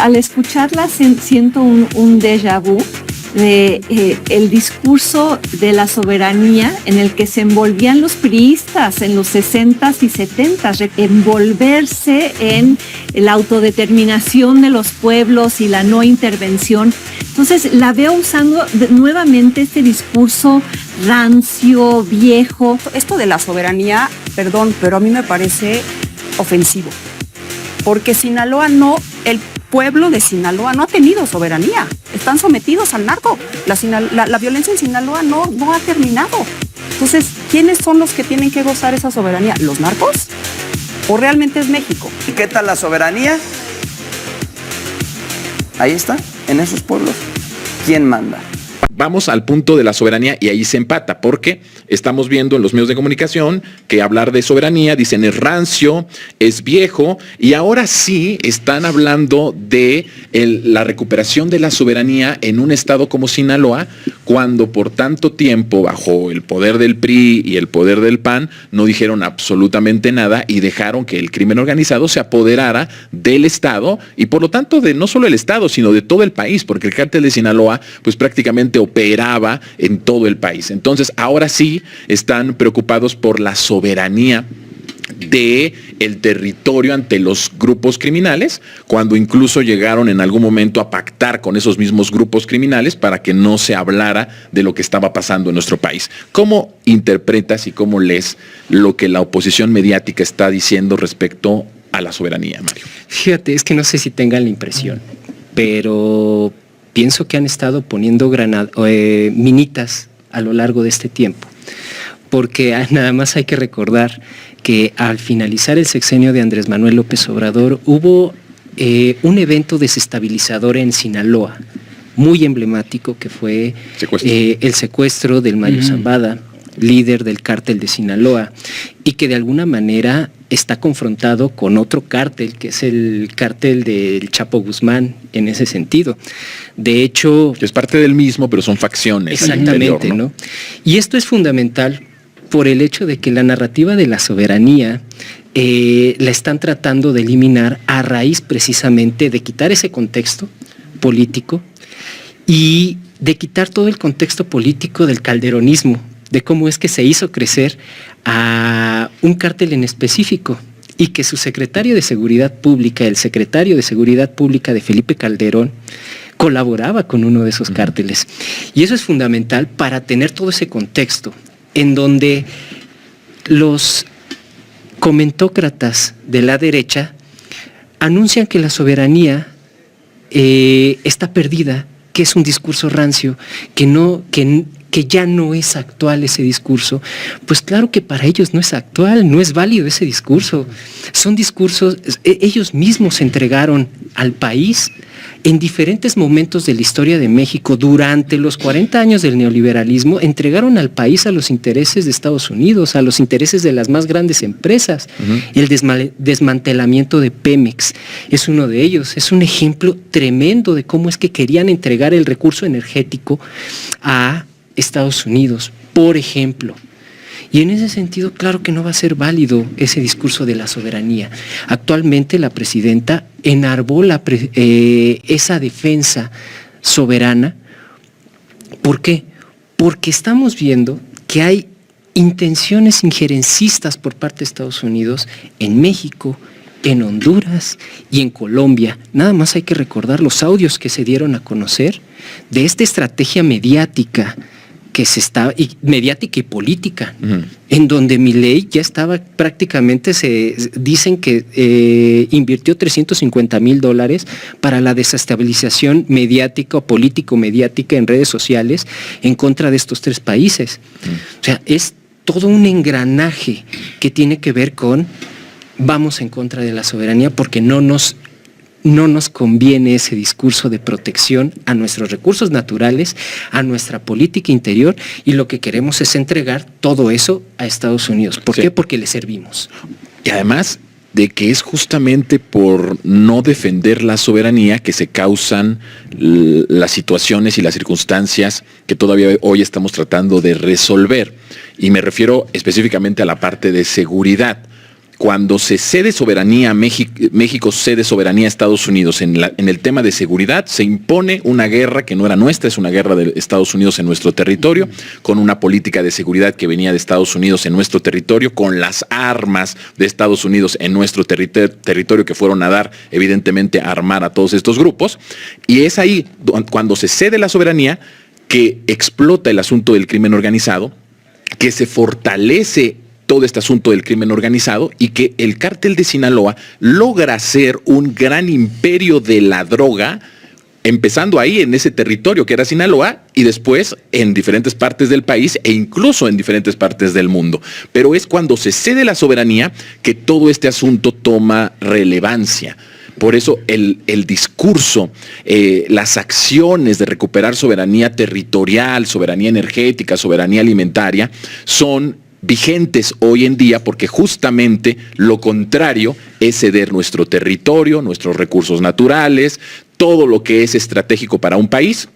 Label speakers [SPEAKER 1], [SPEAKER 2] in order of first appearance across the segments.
[SPEAKER 1] al escucharla siento un déjà vu de el discurso de la soberanía en el que se envolvían los priistas en los 60s y 70s, envolverse en la autodeterminación de los pueblos y la no intervención. Entonces la veo usando nuevamente este discurso rancio, viejo.
[SPEAKER 2] Esto de la soberanía, perdón, pero a mí me parece ofensivo, porque Sinaloa el pueblo de Sinaloa no ha tenido soberanía, están sometidos al narco, la violencia en Sinaloa no ha terminado. Entonces, ¿quiénes son los que tienen que gozar esa soberanía? ¿Los narcos? ¿O realmente es México?
[SPEAKER 3] ¿Y qué tal la soberanía? Ahí está, en esos pueblos. ¿Quién manda?
[SPEAKER 4] Vamos al punto de la soberanía y ahí se empata, porque estamos viendo en los medios de comunicación que hablar de soberanía, dicen es rancio, es viejo, y ahora sí están hablando de la recuperación de la soberanía en un estado como Sinaloa, cuando por tanto tiempo, bajo el poder del PRI y el poder del PAN, no dijeron absolutamente nada y dejaron que el crimen organizado se apoderara del estado y por lo tanto de no solo el estado, sino de todo el país, porque el cártel de Sinaloa pues prácticamente operaba en todo el país. Entonces, ahora sí están preocupados por la soberanía de el territorio ante los grupos criminales, cuando incluso llegaron en algún momento a pactar con esos mismos grupos criminales para que no se hablara de lo que estaba pasando en nuestro país. ¿Cómo interpretas y cómo lees lo que la oposición mediática está diciendo respecto a la soberanía, Mario?
[SPEAKER 5] Fíjate, es que no sé si tengan la impresión, pero pienso que han estado poniendo minitas a lo largo de este tiempo, porque nada más hay que recordar que al finalizar el sexenio de Andrés Manuel López Obrador hubo un evento desestabilizador en Sinaloa, muy emblemático, que fue el secuestro del Mayo Zambada, líder del cártel de Sinaloa, y que de alguna manera está confrontado con otro cártel, que es el cártel del Chapo Guzmán, en ese sentido. De hecho...
[SPEAKER 4] Es parte del mismo, pero son facciones.
[SPEAKER 5] Exactamente, ¿no? Y esto es fundamental por el hecho de que la narrativa de la soberanía la están tratando de eliminar a raíz precisamente de quitar ese contexto político y de quitar todo el contexto político del calderonismo, de cómo es que se hizo crecer a un cártel en específico y que su secretario de Seguridad Pública, el secretario de Seguridad Pública de Felipe Calderón, colaboraba con uno de esos cárteles. Y eso es fundamental para tener todo ese contexto en donde los comentócratas de la derecha anuncian que la soberanía está perdida, que es un discurso rancio, que ya no es actual ese discurso. Pues claro que para ellos no es actual, no es válido ese discurso. Son discursos, ellos mismos entregaron al país en diferentes momentos de la historia de México, durante los 40 años del neoliberalismo, entregaron al país a los intereses de Estados Unidos, a los intereses de las más grandes empresas. El desmantelamiento de Pemex es uno de ellos, es un ejemplo tremendo de cómo es que querían entregar el recurso energético a Estados Unidos, por ejemplo. Y en ese sentido, claro que no va a ser válido ese discurso de la soberanía. Actualmente la presidenta enarbola esa defensa soberana. ¿Por qué? Porque estamos viendo que hay intenciones injerencistas por parte de Estados Unidos en México, en Honduras y en Colombia. Nada más hay que recordar los audios que se dieron a conocer de esta estrategia mediática mediática y política, en donde Milei ya estaba prácticamente, dicen que invirtió $350,000 para la desestabilización mediática o político-mediática en redes sociales en contra de estos tres países. O sea, es todo un engranaje que tiene que ver con vamos en contra de la soberanía porque no nos conviene ese discurso de protección a nuestros recursos naturales, a nuestra política interior, y lo que queremos es entregar todo eso a Estados Unidos. ¿Por qué? Porque le servimos.
[SPEAKER 4] Y además de que es justamente por no defender la soberanía que se causan las situaciones y las circunstancias que todavía hoy estamos tratando de resolver. Y me refiero específicamente a la parte de seguridad. cuando se cede soberanía a México cede soberanía a Estados Unidos en el tema de seguridad, se impone una guerra que no era nuestra, es una guerra de Estados Unidos en nuestro territorio, con una política de seguridad que venía de Estados Unidos en nuestro territorio, con las armas de Estados Unidos en nuestro territorio que fueron a dar, evidentemente, a armar a todos estos grupos. Y es ahí cuando se cede la soberanía que explota el asunto del crimen organizado, que se fortalece todo este asunto del crimen organizado y que el cártel de Sinaloa logra ser un gran imperio de la droga, empezando ahí en ese territorio que era Sinaloa y después en diferentes partes del país e incluso en diferentes partes del mundo. Pero es cuando se cede la soberanía que todo este asunto toma relevancia. Por eso el discurso, las acciones de recuperar soberanía territorial, soberanía energética, soberanía alimentaria, son vigentes hoy en día porque justamente lo contrario es ceder nuestro territorio, nuestros recursos naturales, todo lo que es estratégico para un país.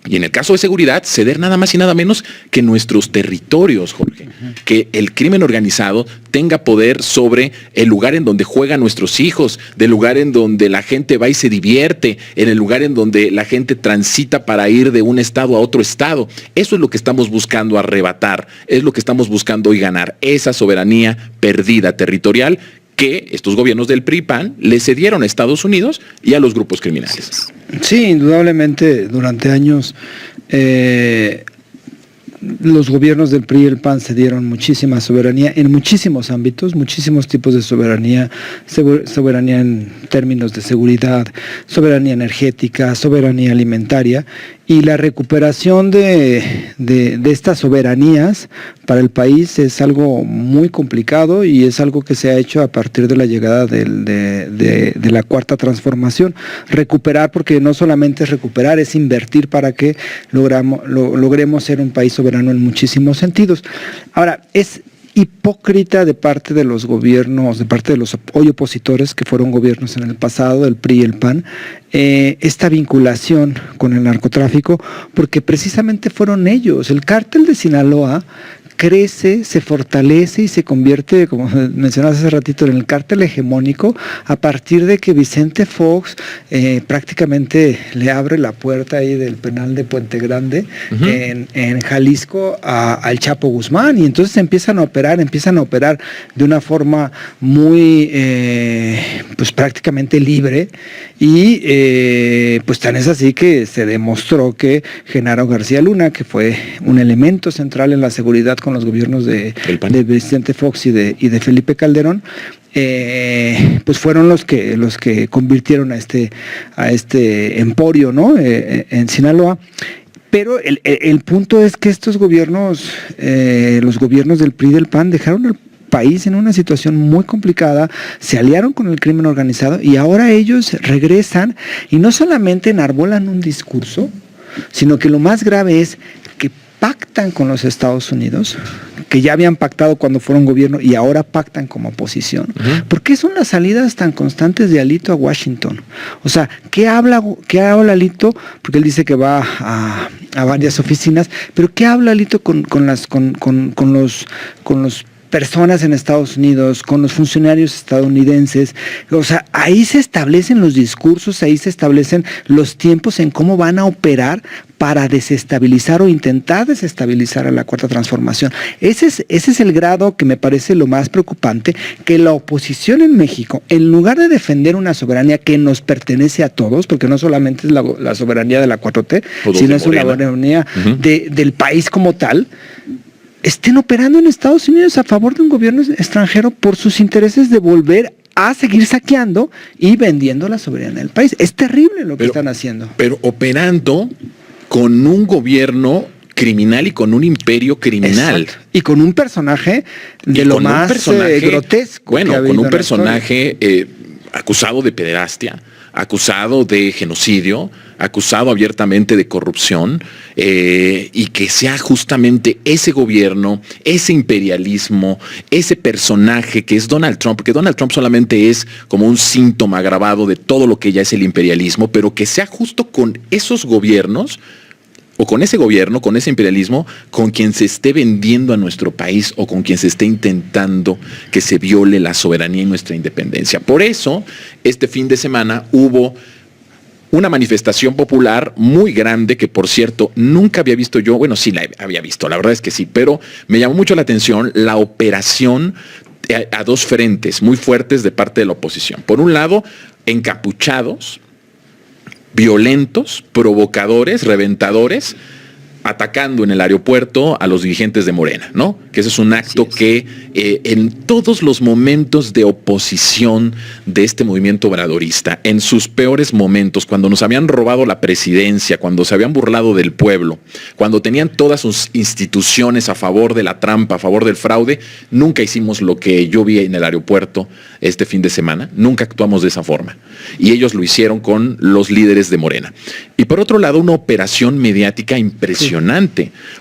[SPEAKER 4] Y en el caso de seguridad, ceder nada más y nada menos que nuestros territorios, Jorge. Que el crimen organizado tenga poder sobre el lugar en donde juegan nuestros hijos, del lugar en donde la gente va y se divierte, en el lugar en donde la gente transita para ir de un estado a otro estado. Eso es lo que estamos buscando arrebatar, es lo que estamos buscando hoy ganar, esa soberanía perdida territorial que estos gobiernos del PRI-PAN le cedieron a Estados Unidos y a los grupos criminales.
[SPEAKER 6] Sí, indudablemente durante años los gobiernos del PRI y el PAN cedieron muchísima soberanía en muchísimos ámbitos, muchísimos tipos de soberanía, soberanía en términos de seguridad, soberanía energética, soberanía alimentaria, y la recuperación de estas soberanías para el país es algo muy complicado y es algo que se ha hecho a partir de la llegada de la Cuarta Transformación. Recuperar, porque no solamente es recuperar, es invertir para que logremos ser un país soberano en muchísimos sentidos. Ahora, es hipócrita de parte de los gobiernos, de parte de los hoy opositores que fueron gobiernos en el pasado, el PRI y el PAN, esta vinculación con el narcotráfico, porque precisamente fueron ellos. El cártel de Sinaloa crece, se fortalece y se convierte, como mencionabas hace ratito, en el cártel hegemónico a partir de que Vicente Fox prácticamente le abre la puerta ahí del penal de Puente Grande en Jalisco al Chapo Guzmán, y entonces empiezan a operar de una forma muy pues prácticamente libre, y pues tan es así que se demostró que Genaro García Luna, que fue un elemento central en la seguridad con los gobiernos de Vicente Fox y de Felipe Calderón, pues fueron los que convirtieron a este emporio, ¿no? En Sinaloa. Pero el punto es que estos gobiernos, los gobiernos del PRI y del PAN, dejaron al país en una situación muy complicada, se aliaron con el crimen organizado y ahora ellos regresan y no solamente enarbolan un discurso, sino que lo más grave es que pactan con los Estados Unidos, que ya habían pactado cuando fueron gobierno y ahora pactan como oposición. ¿Por qué son las salidas tan constantes de Alito a Washington? O sea, ¿qué habla Alito? Porque él dice que va a varias oficinas, pero ¿qué habla Alito con los personas en Estados Unidos, con los funcionarios estadounidenses? O sea, ahí se establecen los discursos, ahí se establecen los tiempos en cómo van a operar para desestabilizar o intentar desestabilizar a la Cuarta Transformación. Ese es el grado que me parece lo más preocupante, que la oposición en México, en lugar de defender una soberanía que nos pertenece a todos, porque no solamente es la soberanía de la 4T, sino es una soberanía del país como tal, estén operando en Estados Unidos a favor de un gobierno extranjero por sus intereses de volver a seguir saqueando y vendiendo la soberanía del país. Es terrible lo que están haciendo.
[SPEAKER 4] Pero operando con un gobierno criminal y con un imperio criminal.
[SPEAKER 6] Exacto. Y con un personaje de lo más grotesco.
[SPEAKER 4] Bueno, con un personaje acusado de pederastia, acusado de genocidio, acusado abiertamente de corrupción, y que sea justamente ese gobierno, ese imperialismo, ese personaje que es Donald Trump, porque Donald Trump solamente es como un síntoma agravado de todo lo que ya es el imperialismo, pero que sea justo con esos gobiernos o con ese gobierno, con ese imperialismo, con quien se esté vendiendo a nuestro país o con quien se esté intentando que se viole la soberanía y nuestra independencia. Por eso, este fin de semana hubo una manifestación popular muy grande que, por cierto, nunca había visto yo. Bueno, sí la había visto, la verdad es que sí, pero me llamó mucho la atención la operación a dos frentes muy fuertes de parte de la oposición. Por un lado, encapuchados, violentos, provocadores, reventadores, atacando en el aeropuerto a los dirigentes de Morena, ¿no? Que ese es un acto que en todos los momentos de oposición de este movimiento obradorista, en sus peores momentos, cuando nos habían robado la presidencia, cuando se habían burlado del pueblo, cuando tenían todas sus instituciones a favor de la trampa, a favor del fraude, nunca hicimos lo que yo vi en el aeropuerto este fin de semana, nunca actuamos de esa forma. Y ellos lo hicieron con los líderes de Morena. Y por otro lado, una operación mediática impresionante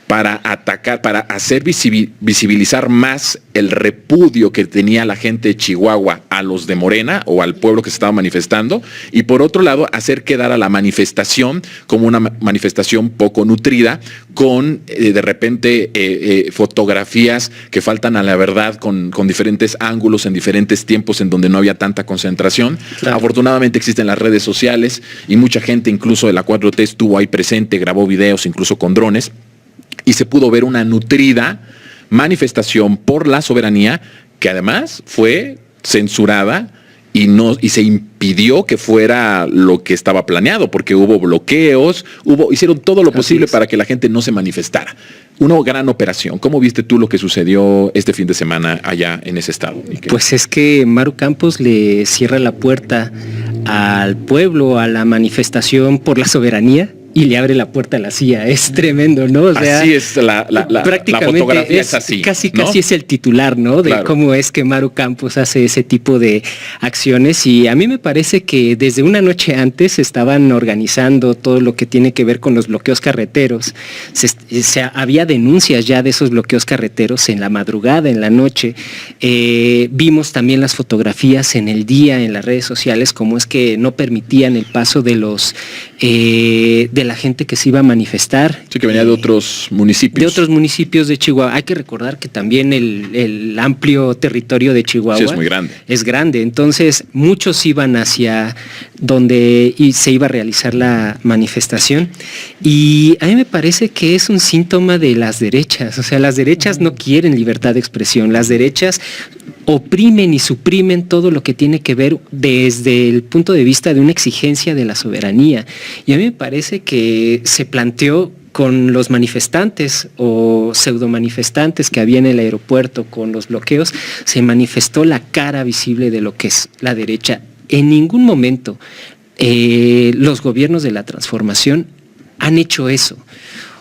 [SPEAKER 4] para atacar, para hacer visibilizar más el repudio que tenía la gente de Chihuahua a los de Morena o al pueblo que se estaba manifestando, y por otro lado hacer quedar a la manifestación como una manifestación poco nutrida, con de repente fotografías que faltan a la verdad, con diferentes ángulos en diferentes tiempos en donde no había tanta concentración. Claro. Afortunadamente existen las redes sociales y mucha gente incluso de la 4T estuvo ahí presente, grabó videos incluso con drones, y se pudo ver una nutrida manifestación por la soberanía que además fue censurada y se impidió que fuera lo que estaba planeado, porque hubo bloqueos, hicieron todo lo posible para que la gente no se manifestara. Una gran operación. ¿Cómo viste tú lo que sucedió este fin de semana allá en ese estado?
[SPEAKER 5] Pues es que Maru Campos le cierra la puerta al pueblo, a la manifestación por la soberanía, y le abre la puerta a la CIA. Es tremendo, ¿no? O sea,
[SPEAKER 4] así es prácticamente la fotografía es así.
[SPEAKER 5] Casi
[SPEAKER 4] ¿no?
[SPEAKER 5] es el titular, ¿no? De cómo es que Maru Campos hace ese tipo de acciones. Y a mí me parece que desde una noche antes se estaban organizando todo lo que tiene que ver con los bloqueos carreteros. Había denuncias ya de esos bloqueos carreteros en la madrugada, en la noche. Vimos también las fotografías en el día, en las redes sociales, cómo es que no permitían el paso de los de la gente que se iba a manifestar.
[SPEAKER 4] Sí, que venía de otros municipios.
[SPEAKER 5] De otros municipios de Chihuahua. Hay que recordar que también el amplio territorio de Chihuahua
[SPEAKER 4] sí, es muy grande.
[SPEAKER 5] Es grande. Entonces, muchos iban hacia donde se iba a realizar la manifestación. Y a mí me parece que es un síntoma de las derechas. O sea, las derechas no quieren libertad de expresión. Las derechas oprimen y suprimen todo lo que tiene que ver desde el punto de vista de una exigencia de la soberanía. Y a mí me parece que se planteó con los manifestantes o pseudomanifestantes que había en el aeropuerto con los bloqueos, se manifestó la cara visible de lo que es la derecha. En ningún momento los gobiernos de la transformación han hecho eso.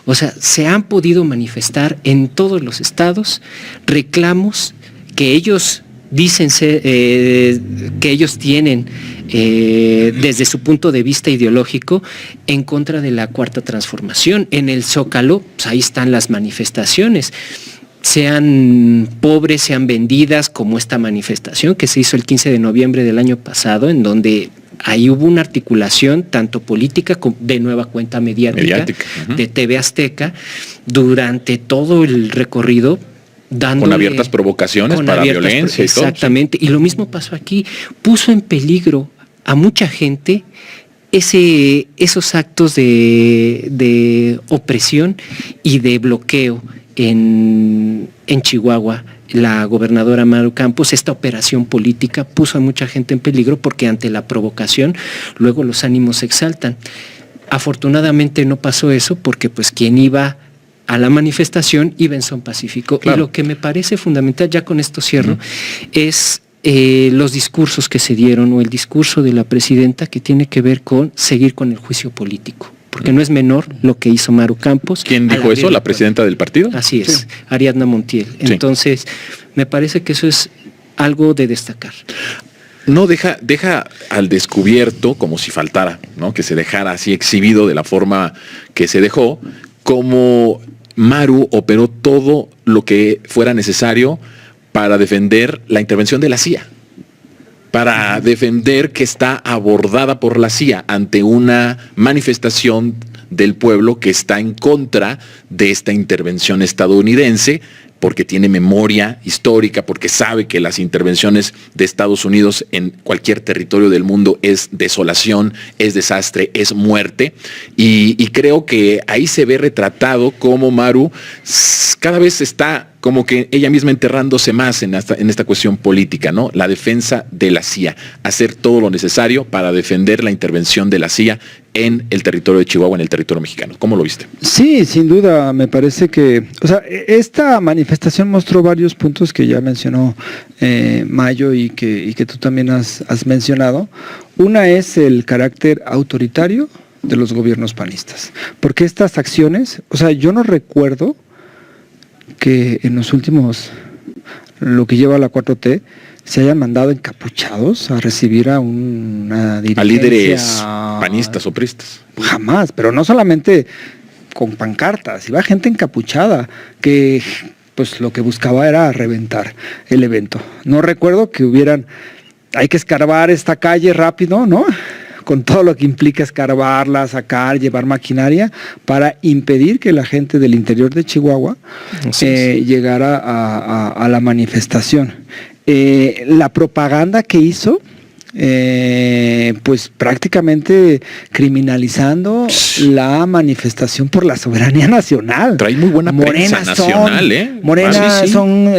[SPEAKER 5] O sea, se han podido manifestar en todos los estados reclamos que ellos dicen que ellos tienen desde su punto de vista ideológico en contra de la Cuarta Transformación. En el Zócalo, pues ahí están las manifestaciones, sean pobres, sean vendidas, como esta manifestación que se hizo el 15 de noviembre del año pasado, en donde ahí hubo una articulación tanto política como de nueva cuenta mediática. Uh-huh. De TV Azteca, durante todo el recorrido, con
[SPEAKER 4] abiertas provocaciones para violencia y todo.
[SPEAKER 5] Exactamente, y lo mismo pasó aquí, puso en peligro a mucha gente esos actos de opresión y de bloqueo en Chihuahua. La gobernadora Maru Campos, esta operación política puso a mucha gente en peligro porque ante la provocación luego los ánimos se exaltan. Afortunadamente no pasó eso porque pues quien iba a la manifestación iba en son pacífico. Claro. Y lo que me parece fundamental, ya con esto cierro, es los discursos que se dieron o el discurso de la presidenta que tiene que ver con seguir con el juicio político. Porque no es menor lo que hizo Maru Campos.
[SPEAKER 4] ¿Quién dijo eso? ¿La presidenta del partido?
[SPEAKER 5] Así es,
[SPEAKER 4] sí.
[SPEAKER 5] Ariadna Montiel. Sí. Entonces, me parece que eso es algo de destacar.
[SPEAKER 4] No deja al descubierto, como si faltara, ¿no? Que se dejara así exhibido de la forma que se dejó, como Maru operó todo lo que fuera necesario para defender la intervención de la CIA, para defender que está abordada por la CIA ante una manifestación del pueblo que está en contra de esta intervención estadounidense, porque tiene memoria histórica, porque sabe que las intervenciones de Estados Unidos en cualquier territorio del mundo es desolación, es desastre, es muerte. Y creo que ahí se ve retratado cómo Maru cada vez está como que ella misma enterrándose más en esta cuestión política, ¿no? La defensa de la CIA, hacer todo lo necesario para defender la intervención de la CIA en el territorio de Chihuahua, en el territorio mexicano. ¿Cómo lo viste?
[SPEAKER 6] Sí, sin duda, me parece que, o sea, esta manifestación mostró varios puntos que ya mencionó Mayo y que tú también has mencionado. Una es el carácter autoritario de los gobiernos panistas, porque estas acciones, o sea, yo no recuerdo que en los últimos, lo que lleva la 4T, se hayan mandado encapuchados a recibir a una dirigencia.
[SPEAKER 4] A líderes panistas o priistas.
[SPEAKER 6] Jamás, pero no solamente con pancartas, iba gente encapuchada que pues lo que buscaba era reventar el evento. No recuerdo que hay que escarbar esta calle rápido, ¿no? Con todo lo que implica escarbarla, sacar, llevar maquinaria, para impedir que la gente del interior de Chihuahua llegara a la manifestación. La propaganda que hizo, pues prácticamente criminalizando la manifestación por la soberanía nacional.
[SPEAKER 4] Trae muy buena prensa nacional,
[SPEAKER 6] Morena son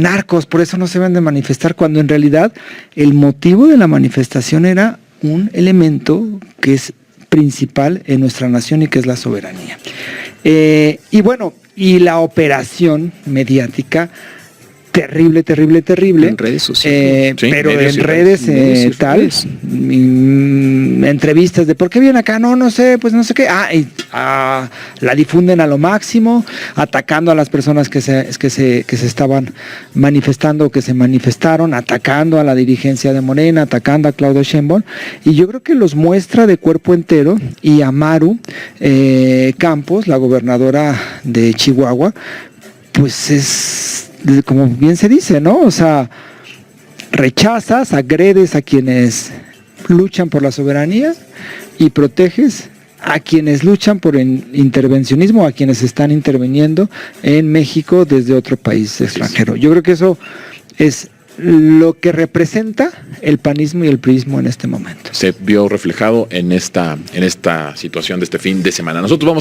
[SPEAKER 6] narcos, por eso no se deben de manifestar, cuando en realidad el motivo de la manifestación era un elemento que es principal en nuestra nación y que es la soberanía. Y bueno, y la operación mediática, terrible.
[SPEAKER 5] En redes sociales.
[SPEAKER 6] Pero en redes entrevistas de ¿por qué viene acá? No sé, pues no sé qué. La difunden a lo máximo, atacando a las personas que se estaban manifestando, que se manifestaron, atacando a la dirigencia de Morena, atacando a Claudia Sheinbaum. Y yo creo que los muestra de cuerpo entero, y a Maru Campos, la gobernadora de Chihuahua, pues es, como bien se dice, ¿no? O sea, rechazas, agredes a quienes luchan por la soberanía y proteges a quienes luchan por el intervencionismo, a quienes están interviniendo en México desde otro país extranjero. Yo creo que eso es lo que representa el panismo y el priismo en este momento.
[SPEAKER 4] Se vio reflejado en esta situación de este fin de semana. Nosotros vamos